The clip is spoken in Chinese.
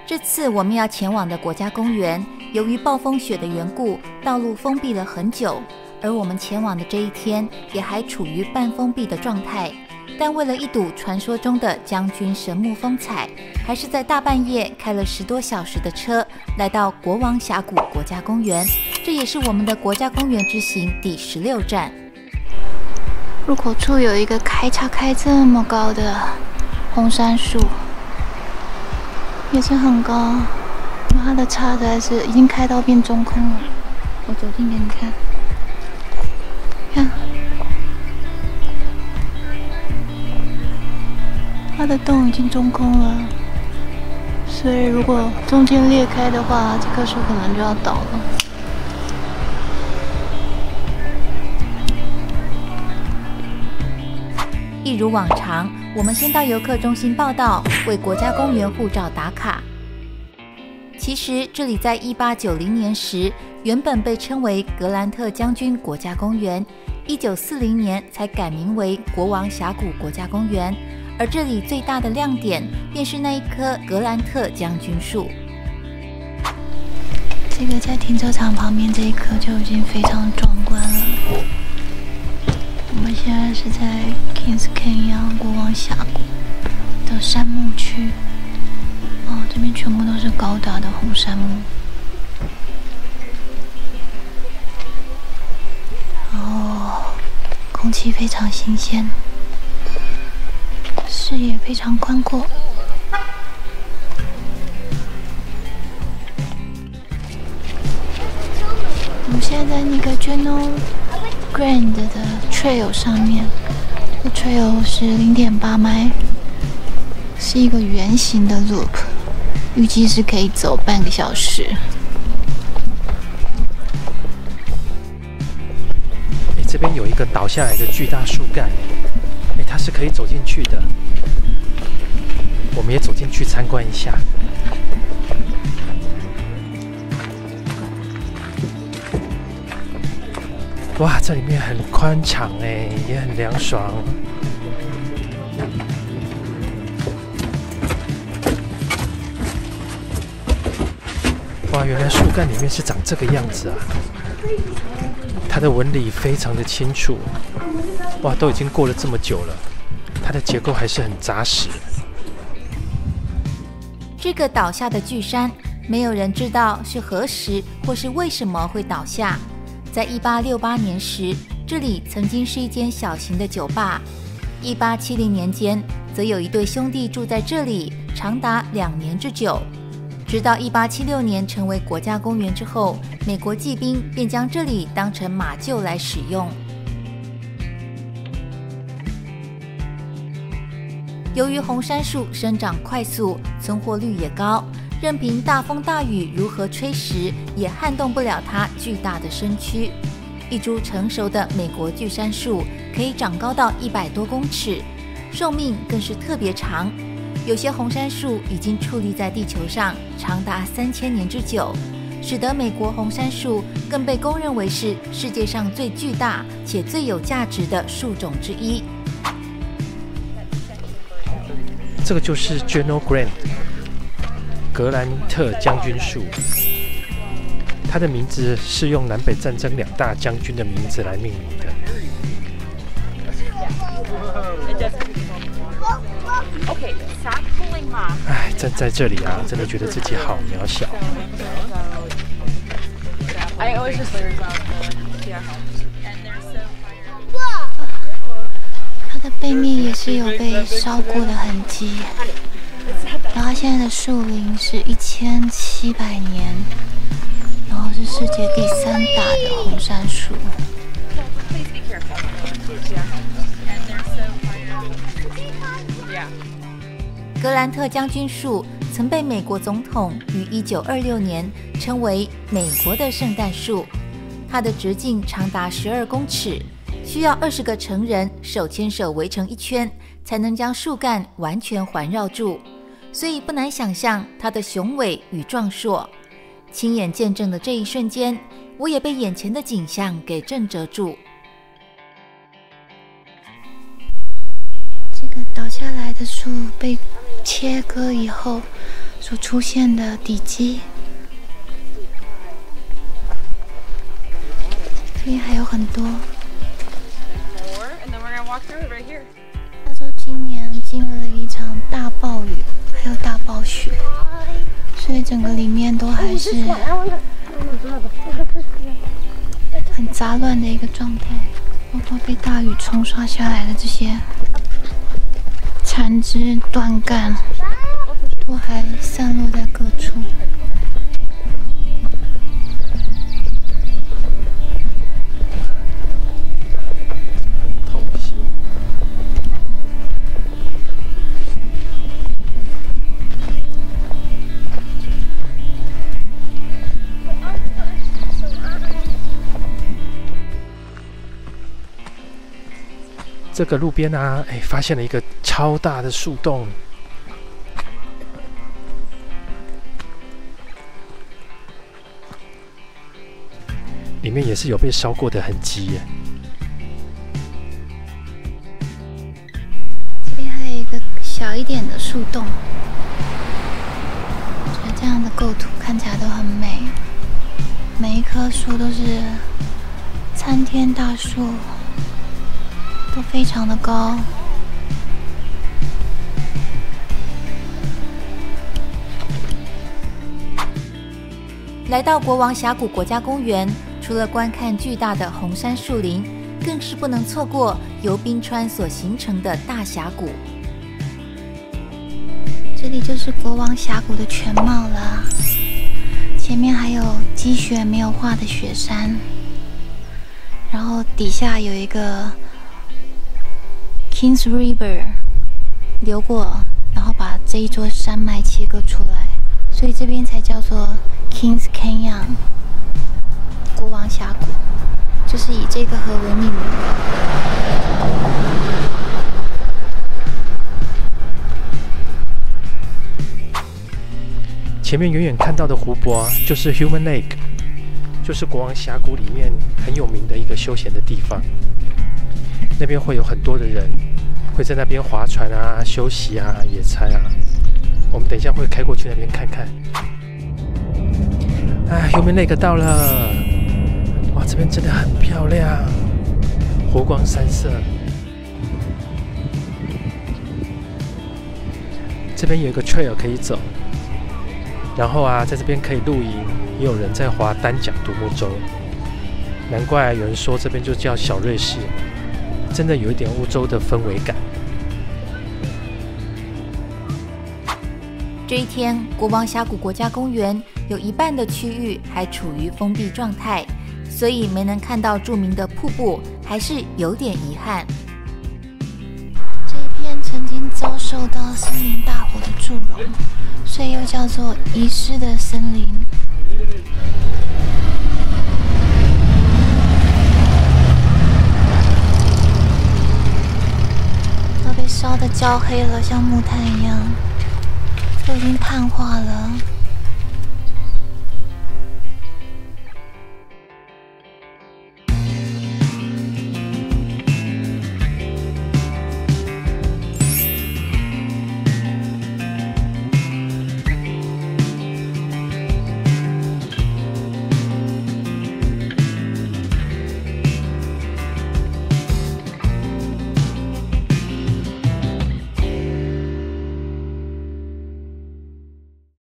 这次我们要前往的国家公园，由于暴风雪的缘故，道路封闭了很久，而我们前往的这一天也还处于半封闭的状态。但为了一睹传说中的将军神木风采，还是在大半夜开了10多小时的车，来到国王峡谷国家公园。这也是我们的国家公园之行第16站。入口处有一个开这么高的红杉树，也是很高，因为它的叉实在是已经开到变中空了。我走近给你看，看它的洞已经中空了，所以如果中间裂开的话，这棵树可能就要倒了。一如往常，我们先到游客中心报到，为国家公园护照打卡。其实这里在1890年时原本被称为格兰特将军国家公园，1940年才改名为国王峡谷国家公园。而这里最大的亮点便是那一棵格兰特将军树。这个在停车场旁边这一棵就已经非常壮观了。我们现在是在 Kings Canyon 国王峡谷的杉木区。这边全部都是高大的红杉木。空气非常新鲜，视野非常宽阔。我们现在在那个 Journal Grand 的 Trail 上面，这个 Trail 是0.8 迈，是一个圆形的 loop， 预计是可以走半个小时。这边有一个倒下来的巨大树干，它是可以走进去的。我们也走进去参观一下。哇，这里面很宽敞也很凉爽。哇，原来树干里面是长这个样子啊！它的纹理非常的清楚，哇，都已经过了这么久了，它的结构还是很扎实。这个倒下的巨山，没有人知道是何时或是为什么会倒下。在1868年时，这里曾经是一间小型的酒吧。1870年间，则有一对兄弟住在这里，长达2年之久。直到1876年成为国家公园之后，美国骑兵便将这里当成马厩来使用。由于红杉树生长快速，存活率也高，任凭大风大雨如何吹蚀，也撼动不了它巨大的身躯。一株成熟的美国巨杉树可以长高到100多公尺，寿命更是特别长。有些红杉树已经矗立在地球上长达3000年之久，使得美国红杉树更被公认为是世界上最巨大且最有价值的树种之一。这个就是 General Grant 格兰特将军树，它的名字是用南北战争2大将军的名字来命名的。哎，站在这里啊，真的觉得自己好渺小。它的背面也是有被烧过的痕迹，然后它现在的树龄是1700年，然后是世界第3大的红杉树。格兰特将军树曾被美国总统于1926年称为美国的圣诞树，它的直径长达12公尺，需要20个成人手牵手围成一圈，才能将树干完全环绕住，所以不难想象它的雄伟与壮硕。亲眼见证的这一瞬间，我也被眼前的景象给震慑住。这个倒下来的树被切割以后，所出现的底基。这边还有很多。加州今年经历了一场大暴雨，还有大暴雪，所以整个里面都还是很杂乱的一个状态，包括被大雨冲刷下来的这些残枝断干，都还散落在各处。这个路边啊，发现了一个超大的树洞，里面也是有被烧过的痕迹耶。这边还有一个小一点的树洞，觉得这样的构图看起来都很美，每一棵树都是参天大树。都非常的高，来到国王峡谷国家公园，除了观看巨大的红杉树林，更是不能错过由冰川所形成的大峡谷。这里就是国王峡谷的全貌了，前面还有积雪没有化的雪山，然后底下有一个Kings River 流过，然后把这一座山脉切割出来，所以这边才叫做 Kings Canyon 国王峡谷，就是以这个河为命名的。前面远远看到的湖泊就是 Human Lake， 就是国王峡谷里面很有名的一个休闲的地方。那边会有很多的人会在那边划船啊、休息啊、野餐啊。我们等一下会开过去那边看看。Human Lake 到了，哇，这边真的很漂亮，湖光山色。这边有一个 trail 可以走，然后在这边可以露营，也有人在划单桨独木舟。难怪有人说这边就叫小瑞士。真的有一点欧洲的氛围感。这一天，国王峡谷国家公园有一半的区域还处于封闭状态，所以没能看到著名的瀑布，还是有点遗憾。这一片曾经遭受到森林大火的祝融，所以又叫做遗失的森林。烧得焦黑了，像木炭一样，都已经碳化了。